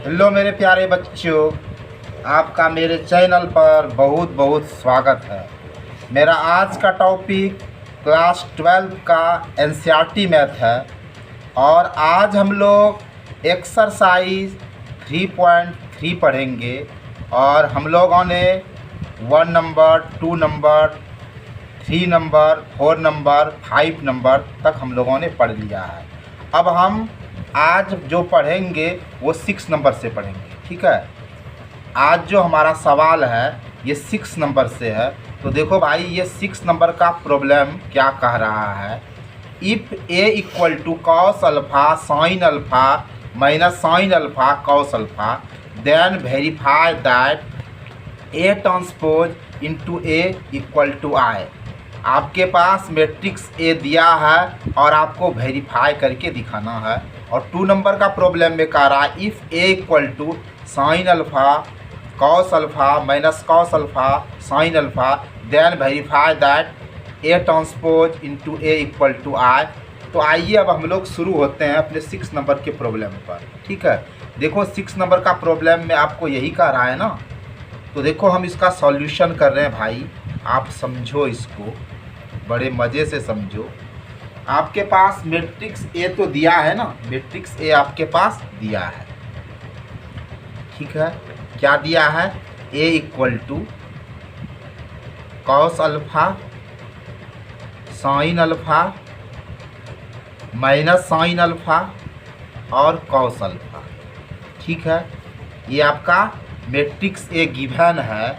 Hello मेरे प्यारे बच्चों, आपका मेरे चैनल पर बहुत बहुत स्वागत है। मेरा आज का टॉपिक क्लास 12 का एनसीईआरटी मैथ है और आज हम लोग एक्सरसाइज 3.3 पढ़ेंगे और हम लोगों ने 1 number, 2 number, 3 number, 4 number, 5 number तक हम लोगों ने पढ़ लिया है। अब हम आज जो पढ़ेंगे वो 6 नंबर से पढ़ेंगे, ठीक है। आज जो हमारा सवाल है ये 6 नंबर से है। तो देखो भाई, ये 6 नंबर का प्रॉब्लम क्या कह रहा है। If A equal to cos alpha sine alpha minus sine alpha cos alpha then verify that A transpose into A equal to I. आपके पास मैट्रिक्स ए दिया है और आपको वेरीफाई करके दिखाना है। और 2 नंबर का प्रॉब्लम में कह रहा है if A equal to sine alpha cos alpha minus cos alpha sine alpha then verify that A transpose into A equal to I. तो आइए अब हम लोग शुरू होते हैं अपने 6 नंबर के प्रॉब्लम पर, ठीक है। देखो 6 नंबर का प्रॉब्लम में आपको यही कह रहा है ना। तो देखो हम इसका सॉल्यूशन कर रहे हैं भाई, आप समझो, इसको बड़े मज़े से समझो। आपके पास मैट्रिक्स ए तो दिया है ना, मैट्रिक्स ए आपके पास दिया है, ठीक है। क्या दिया है? A equal to cos alpha sine alpha minus sine alpha और कॉस अल्फ़ा, ठीक है। ये आपका मैट्रिक्स ए गिवन है।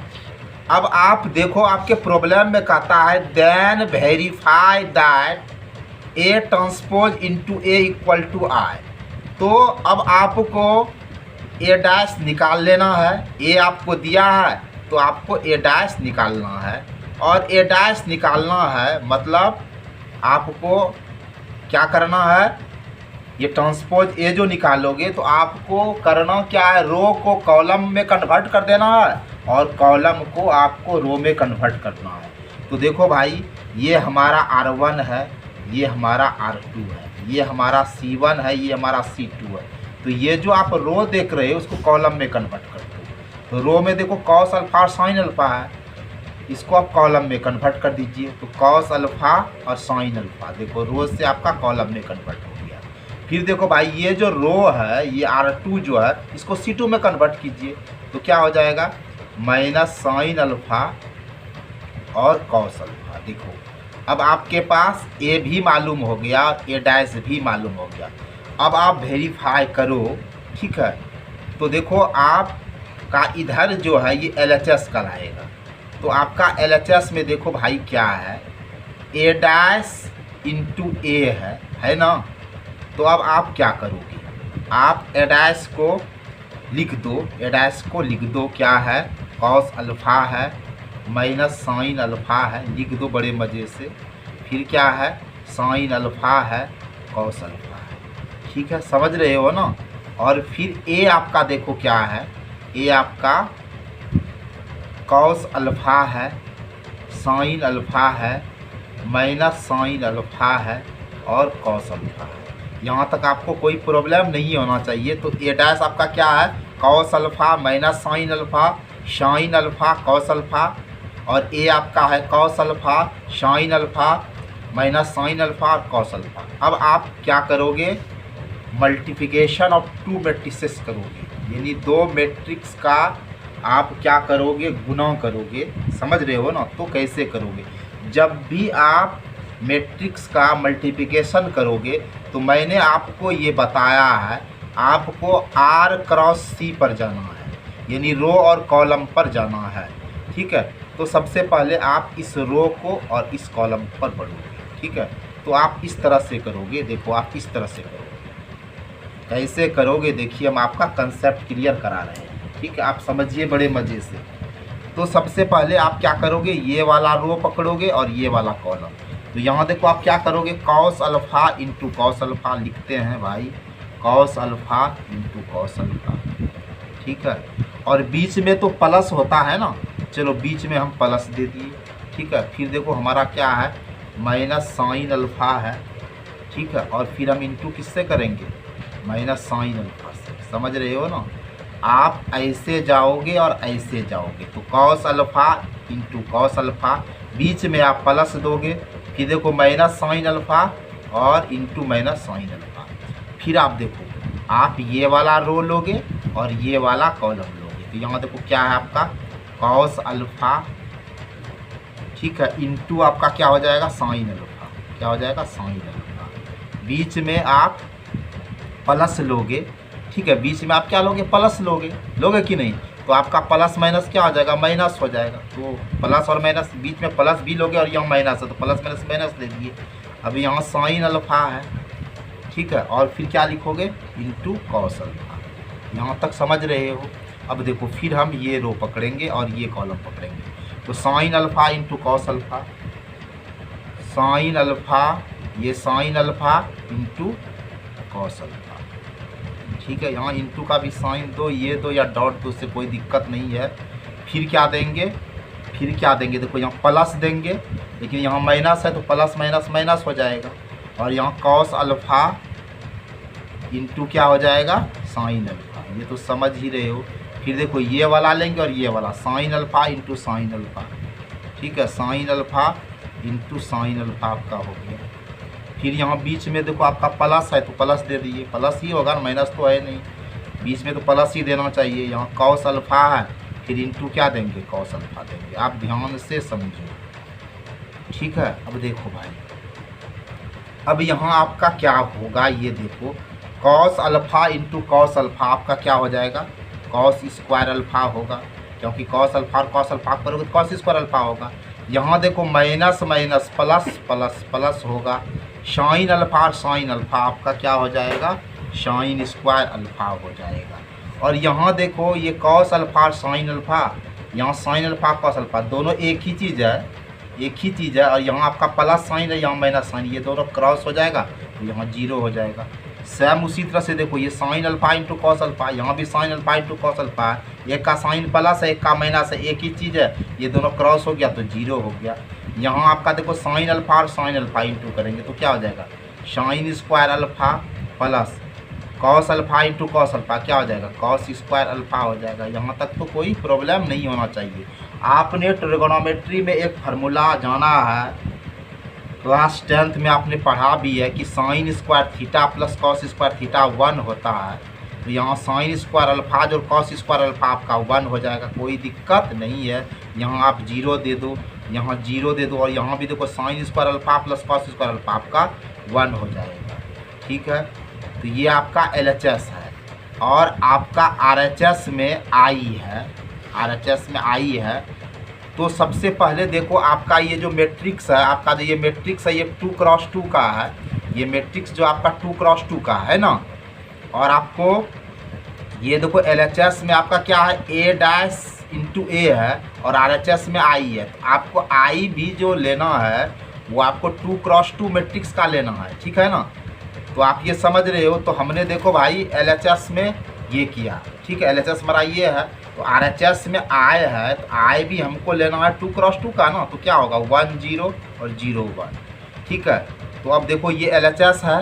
अब आप देखो, आपके प्रॉब्लम में कहता है then verify that A transpose into A equal to I. तो अब आपको ए डैश निकाल लेना है। ए आपको दिया है तो आपको ए डैश निकालना है और ए डैश निकालना है मतलब आपको क्या करना है, ये ट्रांसपोज ए जो निकालोगे तो आपको करना क्या है, रो को कॉलम में कन्वर्ट कर देना है और कॉलम को आपको रो में कन्वर्ट करना है। तो देखो भाई, ये हमारा R1 है, ये हमारा R2 है, ये हमारा C1 है, ये हमारा C2 है। तो ये जो आप रो देख रहे हो उसको कॉलम में कन्वर्ट कर दो। तो रो में देखो कॉस अल्फ़ा और साइन अल्फ़ा है, इसको आप कॉलम में कन्वर्ट कर दीजिए। तो कॉस अल्फ़ा और साइन अल्फ़ा देखो रो से आपका कॉलम में कन्वर्ट हो गया। फिर देखो भाई, ये जो रो है, ये R2 जो है, इसको C2 में कन्वर्ट कीजिए। तो क्या हो जाएगा, माइनस साइन अल्फ़ा और कॉस अल्फ़ा। देखो अब आपके पास ए भी मालूम हो गया और ए डैश भी मालूम हो गया। अब आप वेरीफाई करो, ठीक है। तो देखो आपका इधर जो है ये LHS कहलाएगा। तो आपका LHS में देखो भाई क्या है, ए डैश इंटू ए है ना। तो अब आप क्या करोगे, आप ए डैश को लिख दो, ए डैश को लिख दो, क्या है, कॉस अल्फ़ा है माइनस साइन अल्फ़ा है, लिख दो बड़े मज़े से। फिर क्या है, साइन अल्फ़ा है कॉस अल्फ़ा है, ठीक है, समझ रहे हो ना। और फिर ए आपका देखो क्या है, ए आपका कॉस अल्फ़ा है साइन अल्फ़ा है माइनस साइन अल्फ़ा है और कॉस अल्फ़ा है। यहाँ तक आपको कोई प्रॉब्लम नहीं होना चाहिए। तो ए डैश आपका क्या है, cos alpha minus sine alpha sine alpha cos alpha, और ए आपका है cos alpha sine alpha minus sine alpha और कॉस अल्फ़ा। अब आप क्या करोगे, मल्टीप्लिकेशन ऑफ 2 मैट्रिसेस करोगे, यानी 2 मैट्रिक्स का आप क्या करोगे, गुणा करोगे, समझ रहे हो ना। तो कैसे करोगे, जब भी आप मैट्रिक्स का मल्टीप्लिकेशन करोगे तो मैंने आपको ये बताया है, आपको R क्रॉस C पर जाना है, यानी रो और कॉलम पर जाना है, ठीक है। तो सबसे पहले आप इस रो को और इस कॉलम पर बढ़ोगे, ठीक है। तो आप इस तरह से करोगे, देखो आप इस तरह से करोगे। कैसे करोगे देखिए, हम आपका कंसेप्ट क्लियर करा रहे हैं, ठीक है, आप समझिए बड़े मज़े से। तो सबसे पहले आप क्या करोगे, ये वाला रो पकड़ोगे और ये वाला कॉलम। तो यहाँ देखो आप क्या करोगे, cos alpha into cos alpha लिखते हैं भाई, cos alpha into cos alpha, ठीक है। और बीच में तो प्लस होता है ना, चलो बीच में हम प्लस दे दिए, ठीक है। फिर देखो हमारा क्या है, माइनस साइन अल्फ़ा है, ठीक है। और फिर हम इंटू किससे करेंगे, माइनस साइन अल्फ़ा से, समझ रहे हो ना। आप ऐसे जाओगे और ऐसे जाओगे तो cos alpha into cos alpha, बीच में आप प्लस दोगे, फिर देखो माइनस साइन अल्फ़ा और इंटू माइनस साइन अल्फ़ा। फिर आप देखो आप ये वाला रो लोगे और ये वाला कॉलम लोगे, तो यहाँ देखो क्या है आपका कॉस अल्फ़ा, ठीक है, इंटू आपका क्या हो जाएगा साइन अल्फ़ा, क्या हो जाएगा साइन अल्फ़ा, बीच में आप प्लस लोगे, ठीक है, बीच में आप क्या लोगे प्लस लोगे कि नहीं, तो आपका प्लस माइनस क्या हो जाएगा माइनस हो जाएगा, तो प्लस और माइनस बीच में प्लस भी लोगे और यहाँ माइनस है तो प्लस माइनस माइनस दे दिए। अब यहाँ साइन अल्फ़ा है, ठीक है, और फिर क्या लिखोगे इंटू कॉस अल्फ़ा। यहाँ तक समझ रहे हो। अब देखो फिर हम ये रो पकड़ेंगे और ये कॉलम पकड़ेंगे, तो sine alpha into cos alpha, sine alpha, ये sine alpha into cos alpha, ठीक है, यहाँ इंटू का भी साइन दो, ये दो या डॉट दो, उससे कोई दिक्कत नहीं है। फिर क्या देंगे, देखो यहाँ प्लस देंगे, लेकिन यहाँ माइनस है तो प्लस माइनस माइनस हो जाएगा, और यहाँ कॉस अल्फ़ा इंटू क्या हो जाएगा साइन अल्फ़ा, ये तो समझ ही रहे हो। फिर देखो ये वाला लेंगे और ये वाला sign alpha into sine alpha, ठीक है, sign alpha into sine alpha आपका हो गया। फिर यहाँ बीच में देखो आपका प्लस है तो प्लस दे दीजिए, प्लस ही होगा, माइनस तो है नहीं, बीच में तो प्लस ही देना चाहिए। यहाँ कॉस अल्फ़ा है, फिर इंटू क्या देंगे कॉस अल्फ़ा देंगे, आप ध्यान से समझो, ठीक है। अब देखो भाई, अब यहाँ आपका क्या होगा, ये देखो cos alpha into cos alpha आपका क्या हो जाएगा कॉस स्क्वायर अल्फ़ा होगा, क्योंकि कॉस अल्फ़ा और कॉस अल्फ़ा करोगे तो कॉस स्क्वायर अल्फ़ा होगा। यहाँ देखो minus minus plus plus plus होगा, साइन अल्फ़ा और साइन अल्फ़ा आपका क्या हो जाएगा साइन स्क्वायर अल्फ़ा हो जाएगा। और यहाँ देखो ये कॉस अल्फ़ा और साइन अल्फ़ा, यहाँ साइन अल्फ़ा कॉस अल्फ़ा दोनों एक ही चीज़ है, और यहाँ आपका प्लस साइन है, यहाँ माइनस साइन, ये दोनों क्रॉस हो जाएगा तो यहाँ जीरो हो जाएगा। सेम उसी तरह से देखो ये sine alpha into cos alpha, यहाँ भी sign alpha into cos alpha है, एक का साइन प्लस है एक का माइनस है, एक ही चीज़ है, ये दोनों क्रॉस हो गया तो जीरो हो गया। यहाँ आपका देखो साइन अल्फ़ा और साइन अल्फ़ा इंटू करेंगे तो क्या हो जाएगा sine square alpha plus cos alpha into cos alpha, क्या हो जाएगा कॉस स्क्वायर अल्फ़ा हो जाएगा। यहाँ तक तो कोई प्रॉब्लम नहीं होना चाहिए। आपने ट्रिगोनोमेट्री में एक फार्मूला जाना है, क्लास 10th में आपने पढ़ा भी है कि sine square theta plus cos square theta 1 होता है, तो यहाँ साइन स्क्वायर अल्फ़ा जो कॉस स्क्वायर अल्फ़ा आपका 1 हो जाएगा, कोई दिक्कत नहीं है। यहाँ आप जीरो दे दो, यहाँ जीरो दे दो, और यहाँ भी देखो sine square alpha plus cos square alpha आपका 1 हो जाएगा, ठीक है। तो ये आपका LHS है, और आपका RHS में आई है, तो सबसे पहले देखो आपका ये जो मैट्रिक्स है, आपका जो ये मैट्रिक्स है ये 2x2 का है, ये मैट्रिक्स जो आपका 2x2 का है ना, और आपको ये देखो LHS में आपका क्या है A' है और RHS में I है, तो आपको I भी जो लेना है वो आपको 2x2 मैट्रिक्स का लेना है, ठीक है ना। तो आप ये समझ रहे हो। तो हमने देखो भाई LHS में ये किया, ठीक है, LHS हमारा ये है, तो RHS में I है, तो I भी हमको लेना है 2x2 का ना, तो क्या होगा 1 0 और 0 1, ठीक है। तो अब देखो ये LHS है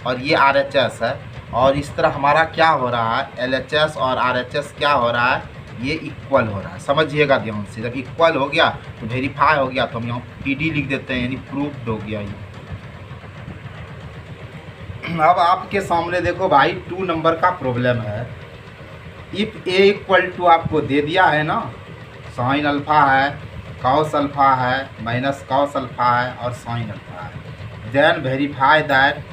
और ये RHS है, और इस तरह हमारा क्या हो रहा है LHS और RHS क्या हो रहा है ये इक्वल हो रहा है, समझिएगा ध्यान से। जब इक्वल हो गया तो वेरीफाई हो गया, तो हम यहाँ PD लिख देते हैं, यानी प्रूफ्ड हो गया ये। अब आपके सामने देखो भाई 2 नंबर का प्रॉब्लम है। इफ़ A इक्वल टू आपको दे दिया है ना, साइन अल्फ़ा है, कॉस अल्फ़ा है, माइनस कॉस अल्फ़ा है और साइन अल्फ़ा है, then verify that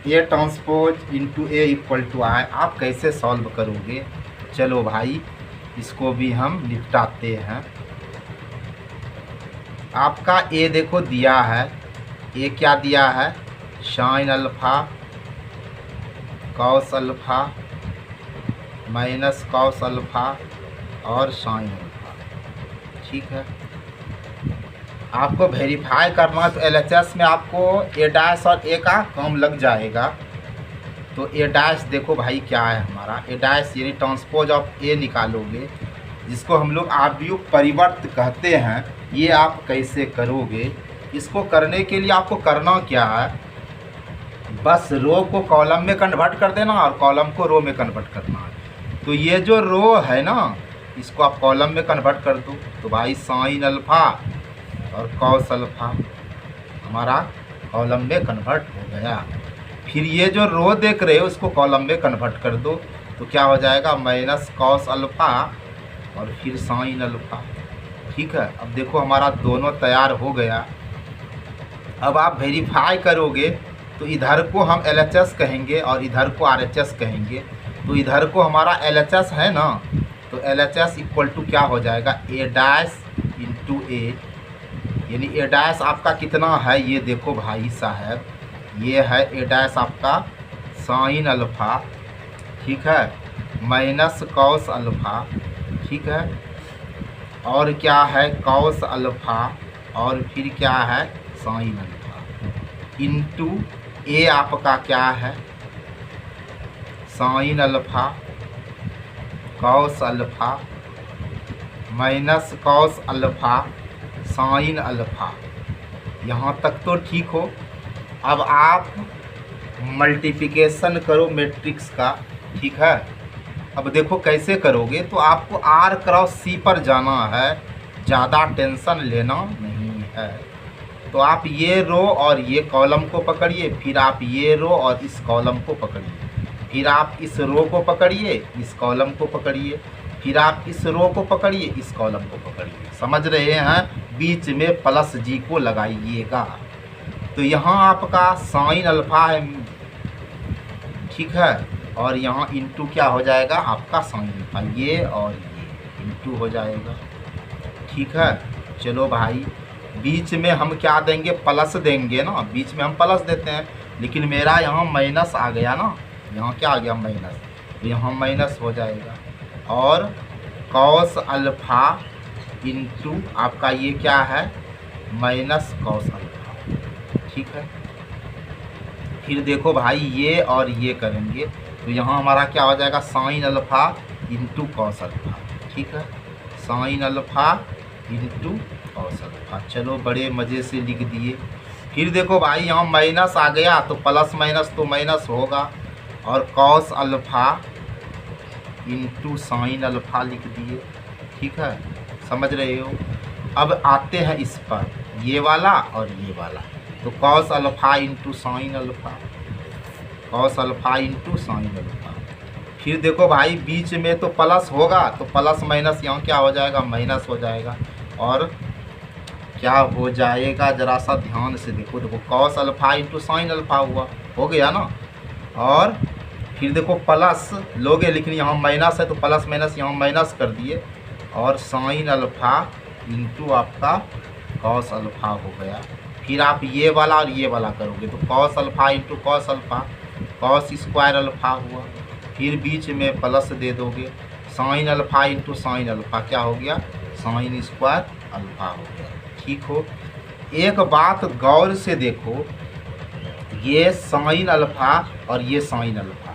A transpose into A equal to I। आप कैसे सॉल्व करोगे, चलो भाई इसको भी हम निपटाते हैं। आपका A देखो दिया है, A क्या दिया है sign alpha cos alpha minus cos alpha और साइन अल्फ़ा, ठीक है। आपको वेरीफाई करना है तो LHS में आपको A' और A का काम लग जाएगा। तो A' देखो भाई क्या है हमारा A' यानी ट्रांसपोज ऑफ A निकालोगे, जिसको हम लोग आव्यूह परिवर्त कहते हैं। ये आप कैसे करोगे, इसको करने के लिए आपको करना क्या है, बस रो को कॉलम में कन्वर्ट कर देना और कॉलम को रो में कन्वर्ट करना है। तो ये जो रो है ना, इसको आप कॉलम में कन्वर्ट कर दो, तो भाई साइन अल्फ़ा और कॉस अल्फ़ा हमारा कॉलम में कन्वर्ट हो गया। फिर ये जो रो देख रहे हो उसको कॉलम में कन्वर्ट कर दो, तो क्या हो जाएगा, माइनस कॉस अल्फ़ा और फिर साइन अल्फ़ा। ठीक है, अब देखो हमारा दोनों तैयार हो गया। अब आप वेरीफाई करोगे तो इधर को हम LHS कहेंगे और इधर को RHS कहेंगे। तो इधर को हमारा LHS है ना, तो LHS इक्वल टू क्या हो जाएगा, A डैश इंटू A, यानी A डैश आपका कितना है ये देखो भाई साहब, ये है A डैश आपका साइन अल्फ़ा, ठीक है, माइनस कॉस अल्फ़ा, ठीक है, और क्या है कॉस अल्फ़ा और फिर क्या है साइन अल्फ़ा, इंटू A आपका क्या है sign alpha cos alpha minus cos alpha sine alpha. यहाँ तक तो ठीक हो। अब आप मल्टीप्लिकेशन करो मैट्रिक्स का, ठीक है। अब देखो कैसे करोगे, तो आपको R क्रॉस C पर जाना है, ज़्यादा टेंशन लेना नहीं है। तो आप ये रो और ये कॉलम को पकड़िए, फिर आप ये रो और इस कॉलम को पकड़िए, फिर आप इस रो को पकड़िए, इस कॉलम को पकड़िए, फिर आप इस रो को पकड़िए, इस कॉलम को पकड़िए। समझ रहे हैं, बीच में प्लस जी को लगाइएगा। तो यहाँ आपका साइन अल्फ़ा है, ठीक है, और यहाँ इंटू क्या हो जाएगा आपका साइन अल्फ़ा, ये और ये इंटू हो जाएगा, ठीक है। चलो भाई, बीच में हम क्या देंगे, प्लस देंगे ना, बीच में हम प्लस देते हैं, लेकिन मेरा यहाँ माइनस आ गया ना, यहाँ क्या आ गया माइनस, तो यहाँ माइनस हो जाएगा। और कॉस अल्फ़ा इंटू आपका ये क्या है माइनस कॉस अल्फ़ा, ठीक है। फिर देखो भाई ये और ये करेंगे, तो यहाँ हमारा क्या हो जाएगा sign alpha into cos alpha, ठीक है, sign alpha into cos alpha. चलो बड़े मज़े से लिख दिए। फिर देखो भाई यहाँ माइनस आ गया, तो प्लस माइनस तो माइनस होगा, और cos alpha into sine alpha लिख दिए, ठीक है, समझ रहे हो। अब आते हैं इस पर, ये वाला और ये वाला, तो cos alpha into sine alpha, cos alpha into sine alpha. फिर देखो भाई बीच में तो प्लस होगा, तो प्लस माइनस यहाँ क्या हो जाएगा माइनस हो जाएगा, और क्या हो जाएगा ज़रा सा ध्यान से देखो, देखो cos alpha into sine alpha हुआ, हो गया ना। और फिर देखो प्लस लोगे, लेकिन यहाँ माइनस है तो प्लस माइनस यहाँ माइनस कर दिए, और साइन अल्फ़ा इंटू आपका कॉस अल्फ़ा हो गया। फिर आप ये वाला और ये वाला करोगे, तो cos alpha into cos alpha, cos square alpha हुआ, फिर बीच में प्लस दे दोगे, sign alpha into sine alpha क्या हो गया साइन स्क्वायर अल्फ़ा हो गया, ठीक हो। एक बात गौर से देखो, ये साइन अल्फ़ा और ये साइन अल्फ़ा,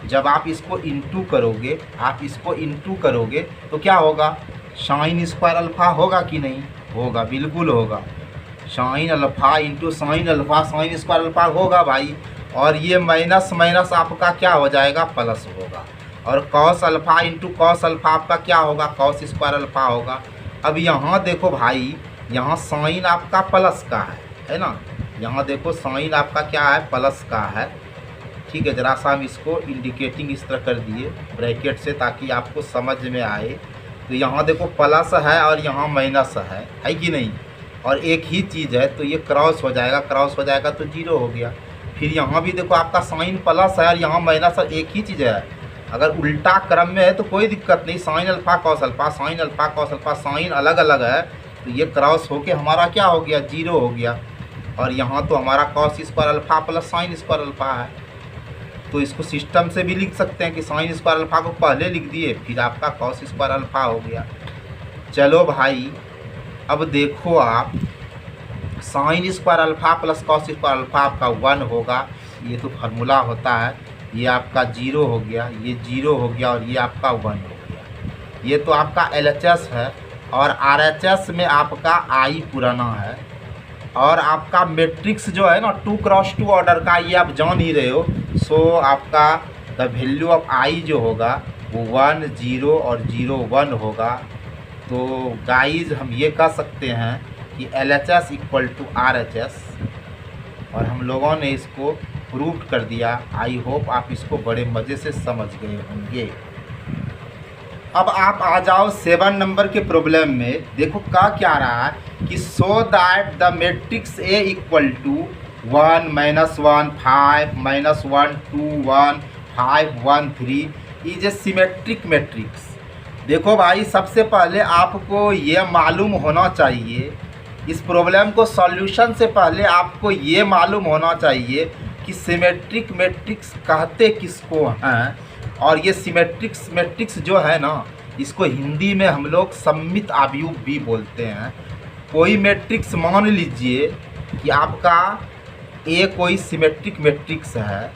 जब आप इसको इंटू करोगे, आप इसको इंटू करोगे तो क्या होगा साइन स्क्वायर अल्फ़ा होगा कि नहीं होगा, बिल्कुल होगा। Sign alpha into sine alpha sine square alpha होगा भाई, और ये माइनस माइनस आपका क्या हो जाएगा प्लस होगा, और cos alpha into cos alpha आपका क्या होगा कॉस स्क्वायर अल्फ़ा होगा। अब यहाँ देखो भाई, यहाँ साइन आपका प्लस का है ना, यहाँ देखो साइन आपका क्या है प्लस का है, ठीक है। ज़रा सा हम इसको इंडिकेटिंग इस तरह कर दिए ब्रैकेट से, ताकि आपको समझ में आए। तो यहाँ देखो प्लस है और यहाँ माइनस है कि नहीं, और एक ही चीज़ है, तो ये क्रॉस हो जाएगा, क्रॉस हो जाएगा तो जीरो हो गया। फिर यहाँ भी देखो आपका साइन प्लस है और यहाँ माइनस है, एक ही चीज़ है। अगर उल्टा क्रम में है तो कोई दिक्कत नहीं, sine alpha cos alpha, sine alpha cos alpha, sign अलग अलग है, तो ये क्रॉस होके हमारा क्या हो गया जीरो हो गया। और यहाँ तो हमारा cos square alpha plus sine square alpha है, तो इसको सिस्टम से भी लिख सकते हैं कि साइन स्क्वायर अल्फ़ा को पहले लिख दिए, फिर आपका कॉस स्क्वायर अल्फ़ा हो गया। चलो भाई, अब देखो आप, sine square alpha plus cos square alpha आपका 1 होगा, ये तो फार्मूला होता है। ये आपका 0 हो गया, ये 0 हो गया, और ये आपका 1 हो गया। ये तो आपका LHS है, और RHS में आपका I पुराना है, और आपका मैट्रिक्स जो है ना 2x2 ऑर्डर का, ये आप जान ही रहे हो। सो आपका द वैल्यू ऑफ I जो होगा वो 1 0 और 0 1 होगा। तो गाइज हम ये कह सकते हैं कि LHS इक्वल टू RHS, और हम लोगों ने इसको प्रूव कर दिया। आई होप आप इसको बड़े मज़े से समझ गए होंगे। अब आप आ जाओ 7 नंबर के प्रॉब्लम में। देखो क्या रहा है कि so that the matrix A equal to 1 -1 5 -1 2 1 5 1 3 is a symmetric matrix. देखो भाई, सबसे पहले आपको ये मालूम होना चाहिए, इस प्रॉब्लम को सॉल्यूशन से पहले आपको ये मालूम होना चाहिए कि सिमेट्रिक मैट्रिक्स कहते किसको हैं। और ये सिमेट्रिक्स मैट्रिक्स जो है ना, इसको हिंदी में हम लोग सममित अवयव भी बोलते हैं। कोई मैट्रिक्स मान लीजिए कि आपका ए कोई सिमेट्रिक मैट्रिक्स है,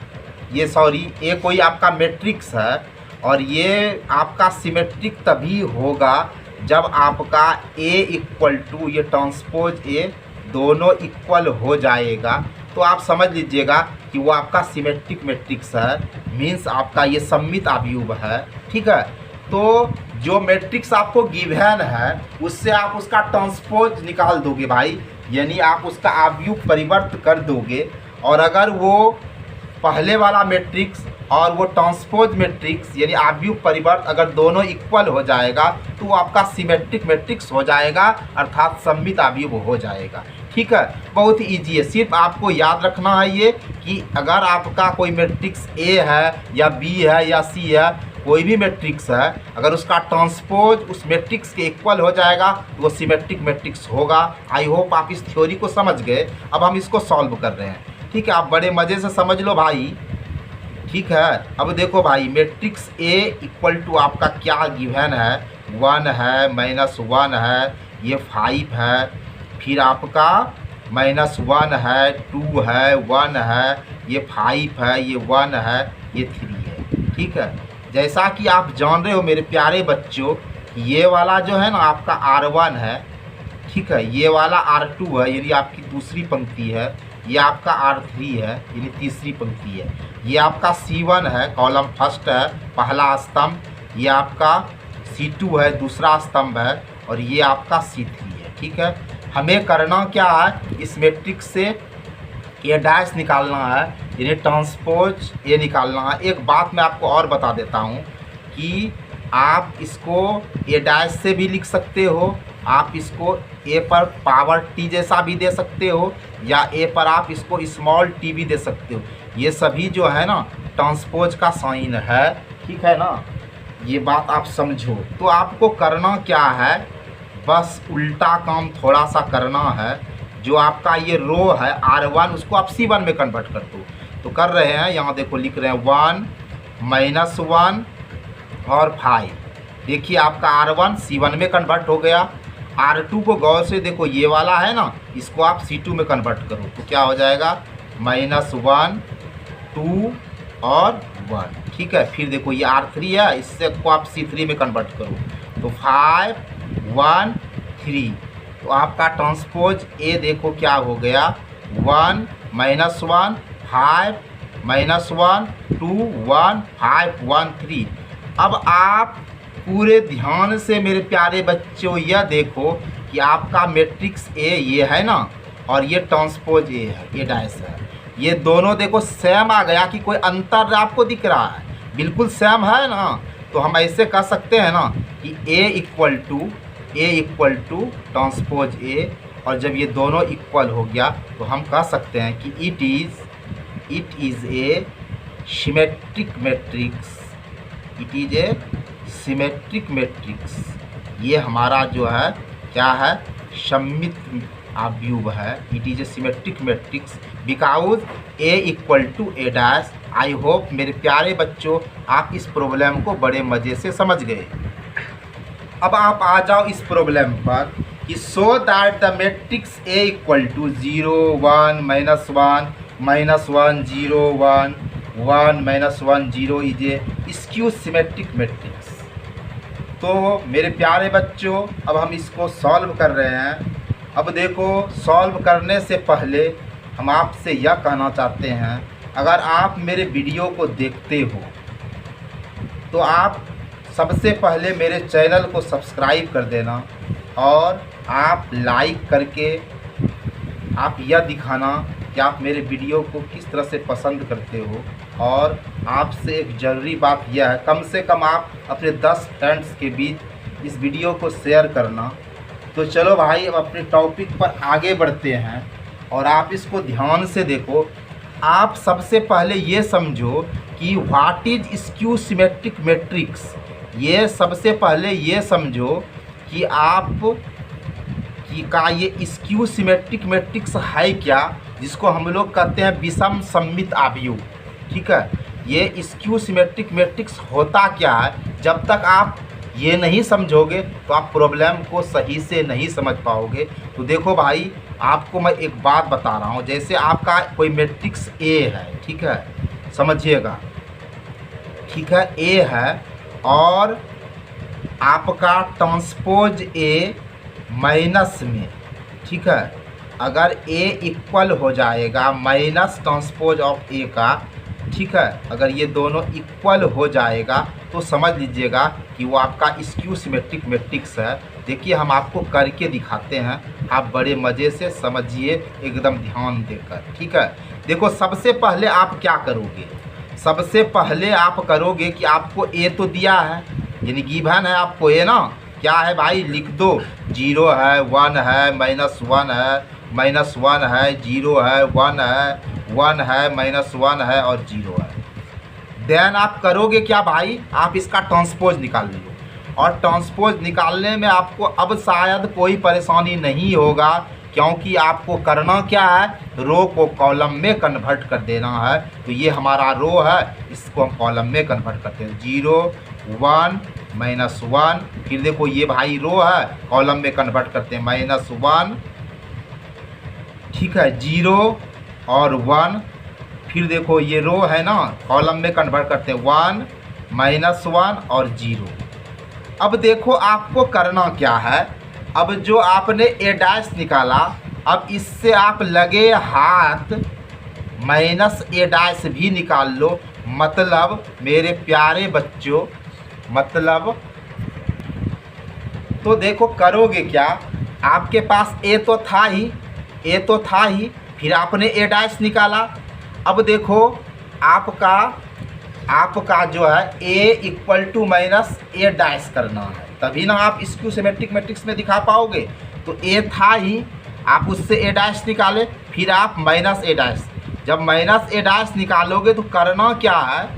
ए कोई आपका मैट्रिक्स है, और ये आपका सिमेट्रिक तभी होगा जब आपका ए इक्वल टू ये ट्रांसपोज ए दोनों इक्वल हो जाएगा। तो आप समझ लीजिएगा कि वो आपका सिमेट्रिक मैट्रिक्स है, मीन्स आपका ये सममित अवयव है। ठीक है, तो जो मैट्रिक्स आपको गिवन है उससे आप उसका ट्रांसपोज निकाल दोगे भाई, यानी आप उसका अवयव परिवर्त कर दोगे। और अगर वो पहले वाला मैट्रिक्स और वो ट्रांसपोज मैट्रिक्स यानी अवयव परिवर्त अगर दोनों इक्वल हो जाएगा तो वो आपका सिमेट्रिक मैट्रिक्स हो जाएगा, अर्थात सममित अवयव हो जाएगा। ठीक है, बहुत ही ईजी है। सिर्फ आपको याद रखना है ये कि अगर आपका कोई मैट्रिक्स ए है या बी है या सी है, कोई भी मैट्रिक्स है, अगर उसका ट्रांसपोज उस मैट्रिक्स के इक्वल हो जाएगा तो वो सिमेट्रिक मैट्रिक्स होगा। आई होप आप इस थ्योरी को समझ गए। अब हम इसको सॉल्व कर रहे हैं। ठीक है, आप बड़े मज़े से समझ लो भाई। ठीक है, अब देखो भाई, मैट्रिक्स ए इक्वल टू आपका क्या गिवन है, 1 है, -1 है, ये 5 है, फिर आपका -1 है, 2 है, 1 है, ये 5 है, ये 1 है, ये 3 है। ठीक है, जैसा कि आप जान रहे हो मेरे प्यारे बच्चों, ये वाला जो है ना आपका R1 है। ठीक है, ये वाला R2 है यानी आपकी दूसरी पंक्ति है, ये आपका R3 है यानी तीसरी पंक्ति है, ये आपका C1 है, कॉलम फर्स्ट है, पहला स्तंभ, ये आपका C2 है, दूसरा स्तंभ है, और ये आपका C3 है। ठीक है, हमें करना क्या है, इस मैट्रिक्स से ए डैश निकालना है यानी ट्रांसपोज ए निकालना है। एक बात मैं आपको और बता देता हूँ कि आप इसको ए डैश से भी लिख सकते हो, आप इसको ए पर पावर टी जैसा भी दे सकते हो, या ए पर आप इसको स्मॉल टी भी दे सकते हो। ये सभी जो है ना ट्रांसपोज का साइन है। ठीक है ना, ये बात आप समझो। तो आपको करना क्या है, बस उल्टा काम थोड़ा सा करना है। जो आपका ये रो है R1 उसको आप C1 में कन्वर्ट कर दो। तो कर रहे हैं, यहाँ देखो लिख रहे हैं 1 -1 और 5। देखिए आपका R1 C1 में कन्वर्ट हो गया। R2 को गौर से देखो, ये वाला है ना, इसको आप C2 में कन्वर्ट करो तो क्या हो जाएगा, -1 2 और 1। ठीक है, फिर देखो ये R3 है, इससे को आप C3 में कन्वर्ट करो तो 5 1 3। तो आपका ट्रांसपोज ए देखो क्या हो गया, 1 -1 5 -1 2 1 5 1 3। अब आप पूरे ध्यान से मेरे प्यारे बच्चों यह देखो कि आपका मैट्रिक्स ए ये है ना, और ये ट्रांसपोज ए है, ये डैश है, ये दोनों देखो सेम आ गया कि कोई अंतर आपको दिख रहा है, बिल्कुल सेम है ना। तो हम ऐसे कह सकते हैं ना कि ए इक्वल टू ट्रांसपोज ए, और जब ये दोनों इक्वल हो गया तो हम कह सकते हैं कि it is a symmetric matrix. It is a symmetric matrix. ये हमारा जो है क्या है, सममित अवयव है। It is a symmetric matrix because A equal to A dash. I hope मेरे प्यारे बच्चों आप इस प्रॉब्लम को बड़े मज़े से समझ गए। अब आप आ जाओ इस प्रॉब्लम पर कि so that the matrix A equal to 0 1 -1 -1 0 1 1 -1 0 is a skew symmetric matrix. तो मेरे प्यारे बच्चों अब हम इसको सॉल्व कर रहे हैं। अब देखो, सॉल्व करने से पहले हम आपसे यह कहना चाहते हैं, अगर आप मेरे वीडियो को देखते हो तो आप सबसे पहले मेरे चैनल को सब्सक्राइब कर देना और आप लाइक करके आप यह दिखाना कि आप मेरे वीडियो को किस तरह से पसंद करते हो। और आपसे एक ज़रूरी बात यह है, कम से कम आप अपने 10 फ्रेंड्स के बीच इस वीडियो को शेयर करना। तो चलो भाई, अब अपने टॉपिक पर आगे बढ़ते हैं और आप इसको ध्यान से देखो। आप सबसे पहले ये समझो कि what is skew symmetric matrix. ये सबसे पहले ये समझो कि ये स्क्यू सिमेट्रिक मैट्रिक्स है क्या, जिसको हम लोग कहते हैं विषम सममित आव्यूह। ठीक है, ये स्क्यू सिमेट्रिक मैट्रिक्स होता क्या है, जब तक आप ये नहीं समझोगे तो आप प्रॉब्लम को सही से नहीं समझ पाओगे। तो देखो भाई, आपको मैं एक बात बता रहा हूँ। जैसे आपका कोई मैट्रिक्स ए है, ठीक है, समझिएगा, ठीक है, ए है और आपका ट्रांसपोज ए माइनस में, ठीक है, अगर ए इक्वल हो जाएगा माइनस ट्रांसपोज ऑफ ए का, ठीक है, अगर ये दोनों इक्वल हो जाएगा तो समझ लीजिएगा कि वो आपका स्क्यू सिमेट्रिक मैट्रिक्स है। देखिए, हम आपको करके दिखाते हैं, आप बड़े मज़े से समझिए, एकदम ध्यान देकर। ठीक है, देखो, सबसे पहले आप क्या करोगे, सबसे पहले आप करोगे कि आपको ए तो दिया है, यानी गिवन है आपको ए ना, क्या है भाई, लिख दो। 0 है, 1 है, -1 है, -1 है, 0 है, 1 है, 1 है, -1 है और 0 है। देन आप करोगे क्या भाई, आप इसका ट्रांसपोज निकाल लो। और ट्रांसपोज निकालने में आपको अब शायद कोई परेशानी नहीं होगा, क्योंकि आपको करना क्या है, रो को कॉलम में कन्वर्ट कर देना है। तो ये हमारा रो है, इसको हम कॉलम में कन्वर्ट करते हैं। 0, 1, -1, फिर देखो ये भाई रो है, कॉलम में कन्वर्ट करते हैं, -1, ठीक है, 0 और 1, फिर देखो ये रो है ना, कॉलम में कन्वर्ट करते हैं, 1, -1 और 0। अब देखो आपको करना क्या है, अब जो आपने ए डैश निकाला, अब इससे आप लगे हाथ माइनस ए डैश भी निकाल लो। मतलब मेरे प्यारे बच्चों, मतलब तो देखो करोगे क्या, आपके पास ए तो था ही, ए तो था ही, फिर आपने ए डैश निकाला। अब देखो आपका जो है A equal to minus A dash करना है, तभी ना आप स्क्यू सिमेट्रिक मैट्रिक्स में दिखा पाओगे। तो ए था ही, आप उससे ए डैश निकाले, फिर आप माइनस ए डैश। जब माइनस ए डैश निकालोगे तो करना क्या है,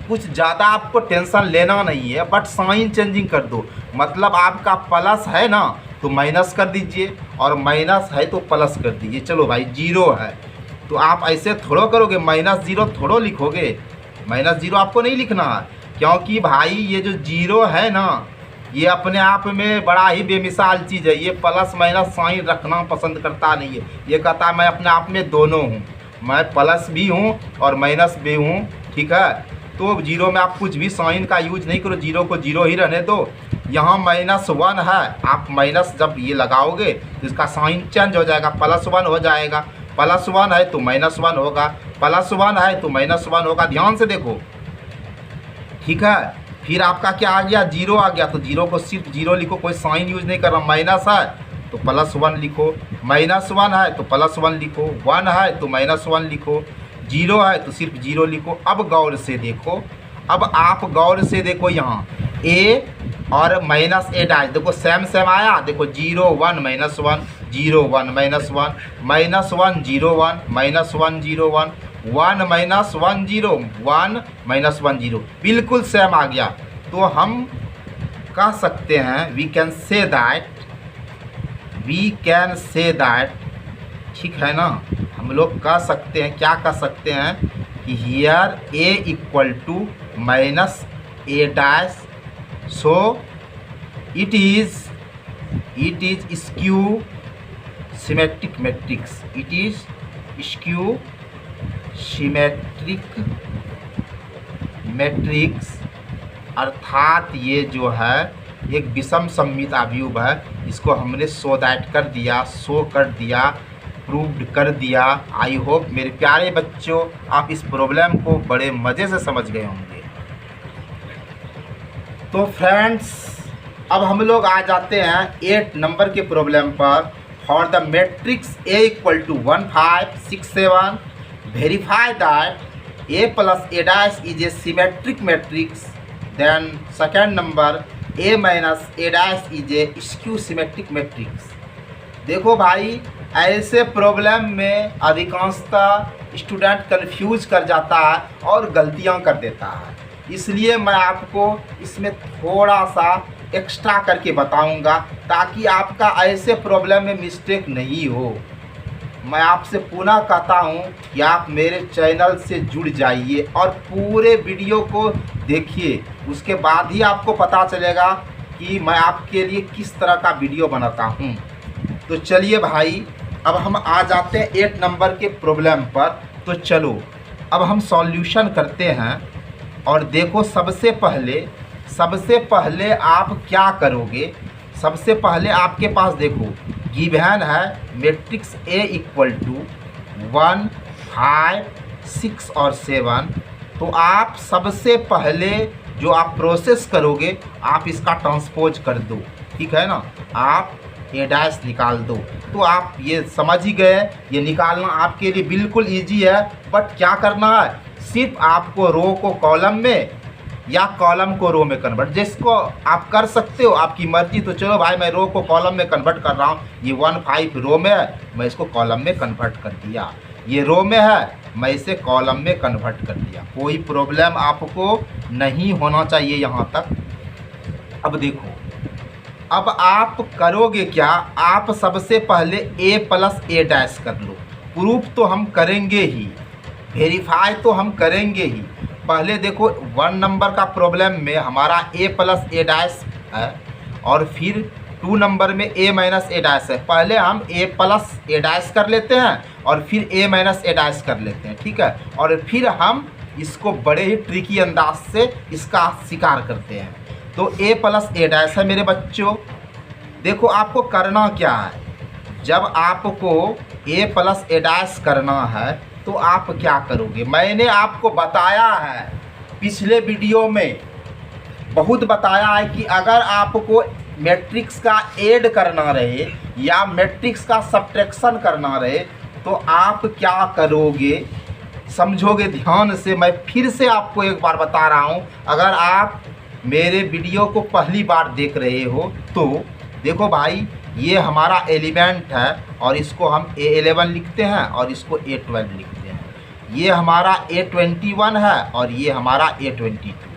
कुछ ज़्यादा आपको टेंशन लेना नहीं है, बट साइन चेंजिंग कर दो। मतलब आपका प्लस है ना तो माइनस कर दीजिए, और माइनस है तो प्लस कर दीजिए। चलो भाई 0 है तो आप ऐसे थोड़ो करोगे, -0 थोड़ो लिखोगे, -0 आपको नहीं लिखना है, क्योंकि भाई ये जो 0 है ना, ये अपने आप में बड़ा ही बेमिसाल चीज़ है। ये प्लस माइनस साइन रखना पसंद करता नहीं है, ये कहता है मैं अपने आप में दोनों हूँ, मैं प्लस भी हूँ और माइनस भी हूँ। ठीक है, तो 0 में आप कुछ भी साइन का यूज नहीं करो, 0 को 0 ही रहने दो। यहाँ -1 है, आप माइनस जब ये लगाओगे तो इसका साइन चेंज हो जाएगा, +1 हो जाएगा। +1 है तो -1 होगा, +1 है तो -1 होगा। ध्यान से देखो, ठीक है। फिर आपका क्या आ गया, 0 आ गया, तो 0 को सिर्फ 0 लिखो, कोई साइन यूज नहीं कर रहा। माइनस है तो +1 लिखो, -1 है तो +1 लिखो, 1 है तो -1 लिखो, 0 है तो सिर्फ 0 लिखो। अब गौर से देखो, अब आप गौर से देखो, यहाँ ए और -ए डैश देखो सेम आया। देखो 0 1 -1, 0 1 -1, -1 0 1, -1 0 1, 1 -1 0, 1 -1 0, बिल्कुल सेम आ गया। तो हम कह सकते हैं, वी कैन से दैट, ठीक है ना, हम लोग कह सकते हैं, क्या कह सकते हैं कि here A equal to -A dash, so it is skew symmetric matrix, it is skew symmetric matrix, अर्थात ये जो है एक विषम सममित आव्यूह है। इसको हमने शो कर दिया, प्रूव्ड कर दिया। आई होप मेरे प्यारे बच्चों आप इस प्रॉब्लम को बड़े मज़े से समझ गए होंगे। तो फ्रेंड्स अब हम लोग आ जाते हैं 8 नंबर के प्रॉब्लम पर। For the matrix A equal to 1 5 6 7 verify that A plus A dash is a symmetric matrix. Then second number A minus A dash is a skew symmetric matrix. देखो भाई, ऐसे प्रॉब्लम में अधिकांशतः student confuse कर जाता है और गलतियां कर देता है, इसलिए मैं आपको इसमें थोड़ा सा एक्स्ट्रा करके बताऊंगा ताकि आपका ऐसे प्रॉब्लम में मिस्टेक नहीं हो। मैं आपसे पुनः कहता हूं कि आप मेरे चैनल से जुड़ जाइए और पूरे वीडियो को देखिए, उसके बाद ही आपको पता चलेगा कि मैं आपके लिए किस तरह का वीडियो बनाता हूं। तो चलिए भाई, अब हम आ जाते हैं 8 नंबर के प्रॉब्लम पर। तो चलो अब हम सॉल्यूशन करते हैं। और देखो, सबसे पहले आप क्या करोगे। सबसे पहले आपके पास देखो गिवन है मैट्रिक्स A इक्वल टू 1 5 6 और 7। तो आप सबसे पहले जो आप प्रोसेस करोगे, आप इसका ट्रांसपोज कर दो, ठीक है ना। आप A डैश निकाल दो। तो आप ये समझ ही गए, ये निकालना आपके लिए बिल्कुल इजी है। बट क्या करना है, सिर्फ आपको रो को कॉलम में या कॉलम को रो में कन्वर्ट, जिसको आप कर सकते हो, आपकी मर्जी। तो चलो भाई, मैं रो को कॉलम में कन्वर्ट कर रहा हूँ। ये 1 5 रो में है, मैं इसको कॉलम में कन्वर्ट कर दिया। ये रो में है, मैं इसे कॉलम में कन्वर्ट कर दिया। कोई प्रॉब्लम आपको नहीं होना चाहिए यहाँ तक। अब देखो, अब आप करोगे क्या, आप सबसे पहले A प्लस A डैश कर लो। प्रूफ तो हम करेंगे ही, वेरीफाई तो हम करेंगे ही। पहले देखो 1 नंबर का प्रॉब्लम में हमारा A प्लस A डैश है और फिर 2 नंबर में A माइनस A डैश है। पहले हम A प्लस A डैश कर लेते हैं और फिर A माइनस A डैश कर लेते हैं, ठीक है। और फिर हम इसको बड़े ही ट्रिकी अंदाज से इसका शिकार करते हैं। तो A प्लस A डैश है मेरे बच्चों। देखो आपको करना क्या है, जब आपको A प्लस A डैश करना है तो आप क्या करोगे। मैंने आपको बताया है पिछले वीडियो में, बहुत बताया है कि अगर आपको मैट्रिक्स का ऐड करना रहे या मैट्रिक्स का सब्ट्रैक्शन करना रहे तो आप क्या करोगे, समझोगे ध्यान से। मैं फिर से आपको एक बार बता रहा हूँ, अगर आप मेरे वीडियो को पहली बार देख रहे हो तो देखो भाई, ये हमारा एलिमेंट है और इसको हम A11 लिखते हैं और इसको A12 लिखते हैं। ये हमारा A21 है और ये हमारा A22 है।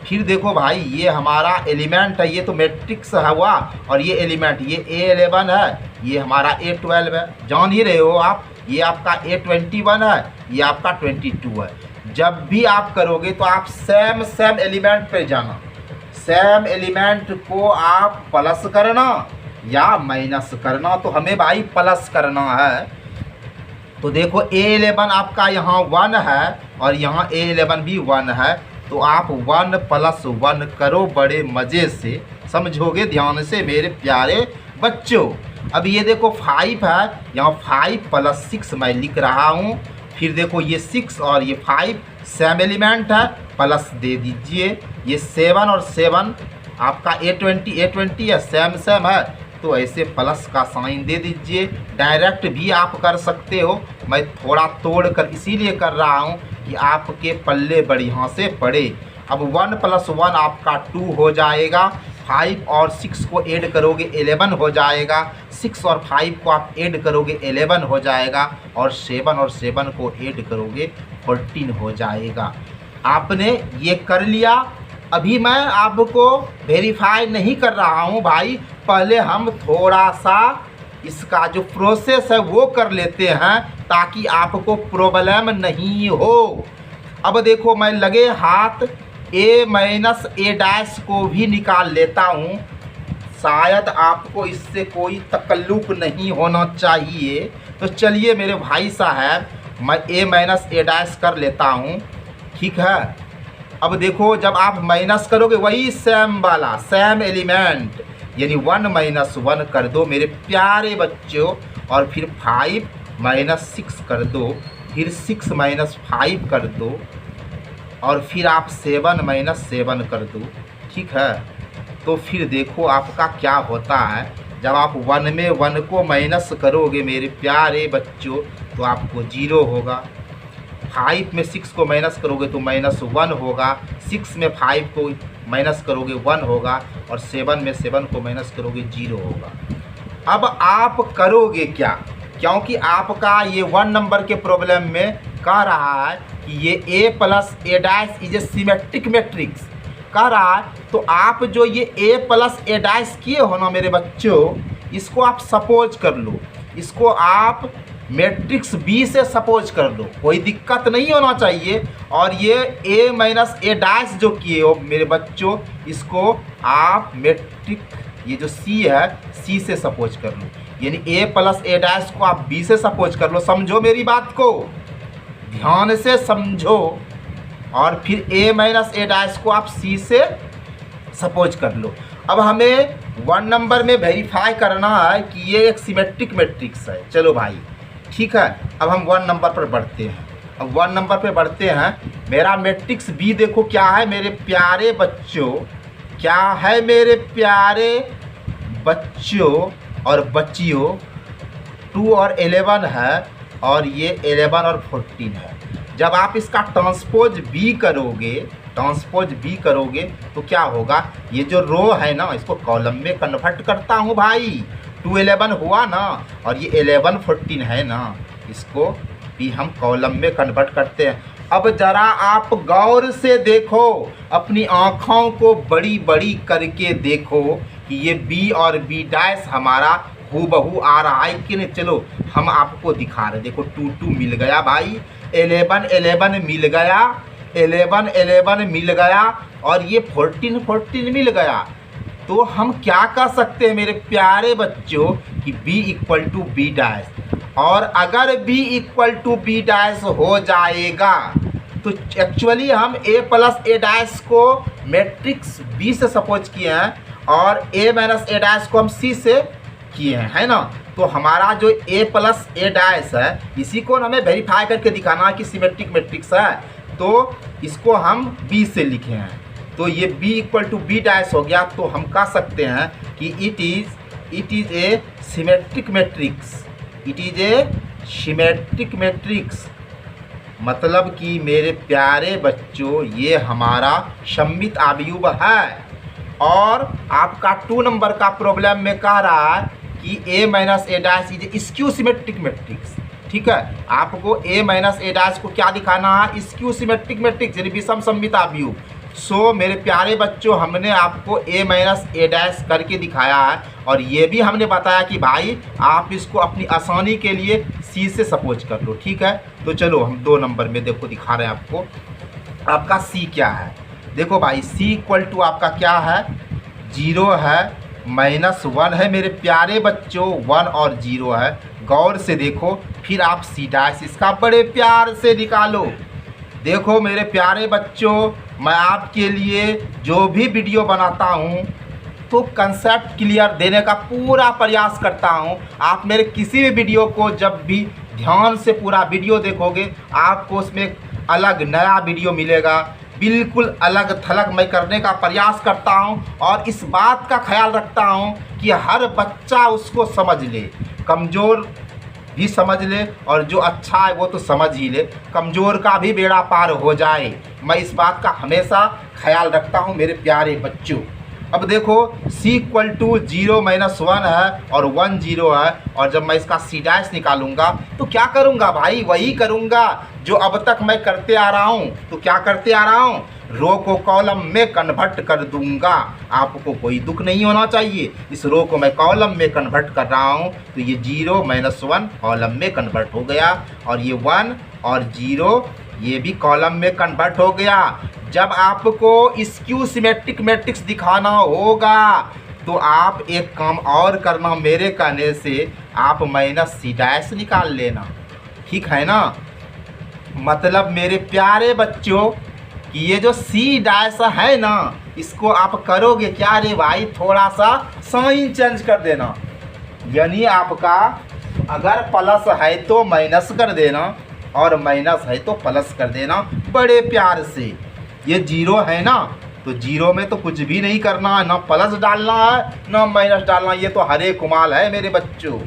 फिर देखो भाई, ये हमारा एलिमेंट है, ये तो मैट्रिक्स है हुआ, और ये एलिमेंट ये A11 है, ये हमारा A12 है। जान ही रहे हो आप, ये आपका A21 है, ये आपका 22 है। जब भी आप करोगे तो आप सेम एलिमेंट पे जाना। सेम एलिमेंट को आप प्लस करना या माइनस करना। तो हमें भाई प्लस करना है। तो देखो A11 आपका यहाँ 1 है और यहाँ A11 भी 1 है। तो आप 1 + 1 करो बड़े मज़े से, समझोगे ध्यान से मेरे प्यारे बच्चों। अब ये देखो 5 है, यहाँ 5 + 6 मैं लिख रहा हूँ। फिर देखो ये 6 और ये 5 सेम एलिमेंट है, प्लस दे दीजिए। ये 7 और 7 आपका A20 है, सेम है, तो ऐसे प्लस का साइन दे दीजिए। डायरेक्ट भी आप कर सकते हो, मैं थोड़ा तोड़ कर इसीलिए कर रहा हूँ कि आपके पल्ले बढ़िया से पड़े। अब 1 + 1 आपका 2 हो जाएगा। 5 और 6 को ऐड करोगे 11 हो जाएगा। 6 और 5 को आप ऐड करोगे 11 हो जाएगा और 7 को ऐड करोगे 14 हो जाएगा। आपने ये कर लिया। अभी मैं आपको वेरीफाई नहीं कर रहा हूँ भाई, पहले हम थोड़ा सा इसका जो प्रोसेस है वो कर लेते हैं ताकि आपको प्रॉब्लम नहीं हो। अब देखो मैं लगे हाथ A-A' को भी निकाल लेता हूँ, शायद आपको इससे कोई तकल्लुफ़ नहीं होना चाहिए। तो चलिए मेरे भाई साहब, मैं A-A' कर लेता हूँ, ठीक है। अब देखो जब आप माइनस करोगे वही सेम वाला सेम एलिमेंट, यानी 1 - 1 कर दो मेरे प्यारे बच्चों, और फिर 5 - 6 कर दो, फिर 6 - 5 कर दो, और फिर आप 7 - 7 कर दो, ठीक है। तो फिर देखो आपका क्या होता है, जब आप 1 में 1 को माइनस करोगे मेरे प्यारे बच्चों तो आपको 0 होगा। 5 में 6 को माइनस करोगे तो -1 होगा। 6 में 5 को माइनस करोगे 1 होगा। और 7 में 7 को माइनस करोगे 0 होगा। अब आप करोगे क्या, क्योंकि आपका ये 1 नंबर के प्रॉब्लम में कह रहा है कि ये a plus A dash is a symmetric matrix कह रहा है। तो आप जो ये a प्लस ए डैश किए हो ना मेरे बच्चों, इसको आप सपोज कर लो, इसको आप मैट्रिक्स B से सपोज कर लो, कोई दिक्कत नहीं होना चाहिए। और ये a माइनस ए डैश जो किए हो मेरे बच्चों, इसको आप मैट्रिक ये जो C है C से सपोज कर लो, यानी a प्लस ए डैश को आप B से सपोज कर लो। समझो मेरी बात को, ध्यान से समझो। और फिर a माइनस ए डैश को आप C से सपोज कर लो। अब हमें 1 नंबर में वेरीफाई करना है कि ये एक सिमेट्रिक मैट्रिक्स है। चलो भाई ठीक है, अब हम 1 नंबर पर बढ़ते हैं। अब 1 नंबर पर बढ़ते हैं। मेरा मैट्रिक्स B देखो क्या है मेरे प्यारे बच्चों, क्या है मेरे प्यारे बच्चों और बच्चियों, 2 और 11 है और ये 11 और 14 है। जब आप इसका ट्रांसपोज B करोगे तो क्या होगा, ये जो रो है ना इसको कॉलम में कन्वर्ट करता हूँ भाई। 2 11 हुआ ना, और ये 11 14 है ना, इसको भी हम कॉलम में कन्वर्ट करते हैं। अब ज़रा आप गौर से देखो, अपनी आँखों को बड़ी बड़ी करके देखो कि ये B और B डैश हमारा हूबहू आ रहा है कि नहीं। चलो हम आपको दिखा रहे, देखो 2 2 मिल गया भाई, 11 11 मिल गया, 11 11 मिल गया, और ये 14 14 मिल गया। तो हम क्या कर सकते हैं मेरे प्यारे बच्चों कि B equal to B dash, और अगर B equal to B dash हो जाएगा तो एक्चुअली हम a प्लस ए डैश को मैट्रिक्स B से सपोज किए हैं और a माइनस ए डैश को हम C से किए हैं, है ना। तो हमारा जो a प्लस ए डैश है इसी को हमें वेरीफाई करके दिखाना है कि सिमेट्रिक मैट्रिक्स है, तो इसको हम B से लिखे हैं। तो ये B equal to B dash हो गया। तो हम कह सकते हैं कि it is a symmetric matrix, it is a symmetric matrix. मतलब कि मेरे प्यारे बच्चों ये हमारा सममित अवयव है। और आपका 2 नंबर का प्रॉब्लम में कह रहा है कि a minus A dash is skew symmetric matrix. ठीक है, आपको a माइनस ए डैश को क्या दिखाना है, स्क्यू सिमेट्रिक मैट्रिक्स यानी विषम सममित अवयव। सो मेरे प्यारे बच्चों हमने आपको a माइनस ए डैश करके दिखाया है, और ये भी हमने बताया कि भाई आप इसको अपनी आसानी के लिए C से सपोज कर लो। ठीक है, तो चलो हम 2 नंबर में देखो दिखा रहे हैं आपको। आपका C क्या है, देखो भाई C इक्वल टू आपका क्या है, 0 है, -1 है मेरे प्यारे बच्चों, 1 और 0 है। गौर से देखो, फिर आप C डैश इसका बड़े प्यार से निकालो। देखो मेरे प्यारे बच्चों, मैं आपके लिए जो भी वीडियो बनाता हूँ तो कंसेप्ट क्लियर देने का पूरा प्रयास करता हूँ। आप मेरे किसी भी वीडियो को जब भी ध्यान से पूरा वीडियो देखोगे आपको उसमें अलग नया वीडियो मिलेगा, बिल्कुल अलग थलग मैं करने का प्रयास करता हूँ। और इस बात का ख्याल रखता हूँ कि हर बच्चा उसको समझ ले, कमज़ोर भी समझ ले और जो अच्छा है वो तो समझ ही ले, कमज़ोर का भी बेड़ा पार हो जाए। मैं इस बात का हमेशा ख्याल रखता हूँ मेरे प्यारे बच्चों। अब देखो C इक्वल टू 0 - 1 है और 1 0 है, और जब मैं इसका C डैश निकालूंगा तो क्या करूंगा भाई, वही करूंगा जो अब तक मैं करते आ रहा हूं। तो क्या करते आ रहा हूं, रो को कॉलम में कन्वर्ट कर दूंगा। आपको कोई दुख नहीं होना चाहिए, इस रो को मैं कॉलम में कन्वर्ट कर रहा हूं। तो ये 0 - 1 कॉलम में कन्वर्ट हो गया, और ये 1 और 0 ये भी कॉलम में कन्वर्ट हो गया। जब आपको स्क्यू सिमेट्रिक मैट्रिक्स दिखाना होगा तो आप एक काम और करना, मेरे कहने से आप -C डैश निकाल लेना, ठीक है ना। मतलब मेरे प्यारे बच्चों कि ये जो C डैश है ना, इसको आप करोगे क्या रे भाई, थोड़ा सा साइन चेंज कर देना। यानी आपका अगर प्लस है तो माइनस कर देना, और माइनस है तो प्लस कर देना बड़े प्यार से। ये 0 है ना, तो जीरो में तो कुछ भी नहीं करना है, ना प्लस डालना है ना माइनस डालना, ये तो हरे कुमाल है मेरे बच्चों।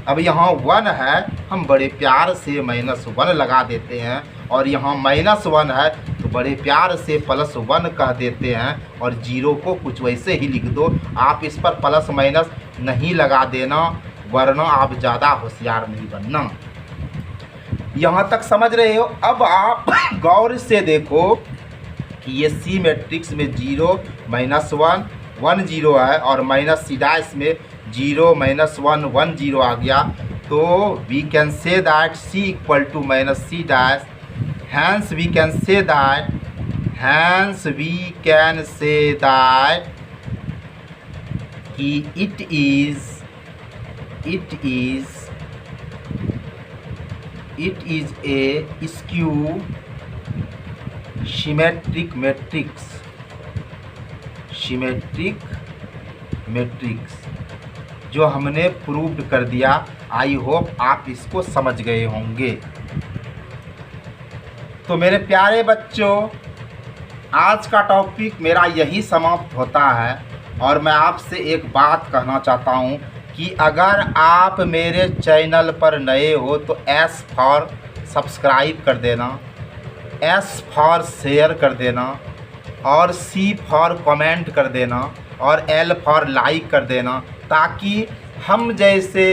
अब यहाँ 1 है, हम बड़े प्यार से -1 लगा देते हैं, और यहाँ -1 है तो बड़े प्यार से +1 कह देते हैं, और जीरो को कुछ वैसे ही लिख दो। आप इस पर प्लस माइनस नहीं लगा देना, वरना आप ज़्यादा होशियार नहीं बनना। यहाँ तक समझ रहे हो? अब आप गौर से देखो कि ये सी मैट्रिक्स में 0 -1 1 0 है, और माइनस सी डैश में 0 -1 1 0 आ गया। तो we can say that C equal to -C dash, hence we can say that कि it is a skew symmetric matrix, जो हमने प्रूव्ड कर दिया। आई होप आप इसको समझ गए होंगे। तो मेरे प्यारे बच्चों, आज का टॉपिक मेरा यही समाप्त होता है, और मैं आपसे एक बात कहना चाहता हूँ कि अगर आप मेरे चैनल पर नए हो तो S फॉर सब्सक्राइब कर देना, S फॉर शेयर कर देना, और C फॉर कमेंट कर देना, और L फॉर लाइक कर देना, ताकि हम जैसे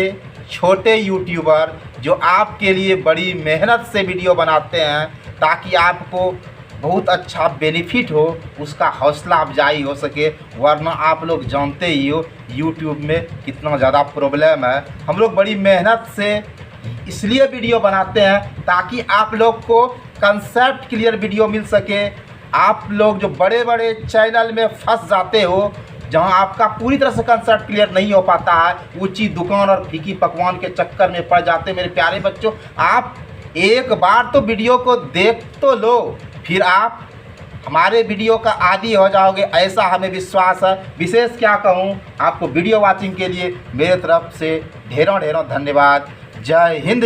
छोटे यूट्यूबर जो आपके लिए बड़ी मेहनत से वीडियो बनाते हैं, ताकि आपको बहुत अच्छा बेनिफिट हो, उसका हौसला अफजाई हो सके। वरना आप लोग जानते ही हो यूट्यूब में कितना ज़्यादा प्रॉब्लम है। हम लोग बड़ी मेहनत से इसलिए वीडियो बनाते हैं ताकि आप लोग को कंसेप्ट क्लियर वीडियो मिल सके। आप लोग जो बड़े बड़े चैनल में फंस जाते हो, जहां आपका पूरी तरह से कंसेप्ट क्लियर नहीं हो पाता है, ऊंची दुकान और फीकी पकवान के चक्कर में पड़ जाते। मेरे प्यारे बच्चों, आप एक बार तो वीडियो को देख तो लो, फिर आप हमारे वीडियो का आदी हो जाओगे, ऐसा हमें विश्वास है। विशेष क्या कहूँ, आपको वीडियो वाचिंग के लिए मेरे तरफ से ढेरों धन्यवाद। जय हिंद।